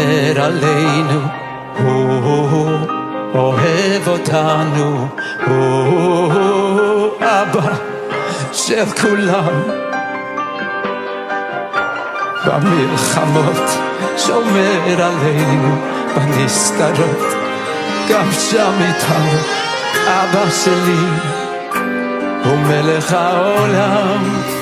שומר עלינו, הוא אוהב אותנו, הוא אבא של כולם. במלחמות שומר עלינו, בנסתרות גם שם איתנו. אבא שלי הוא מלך העולם.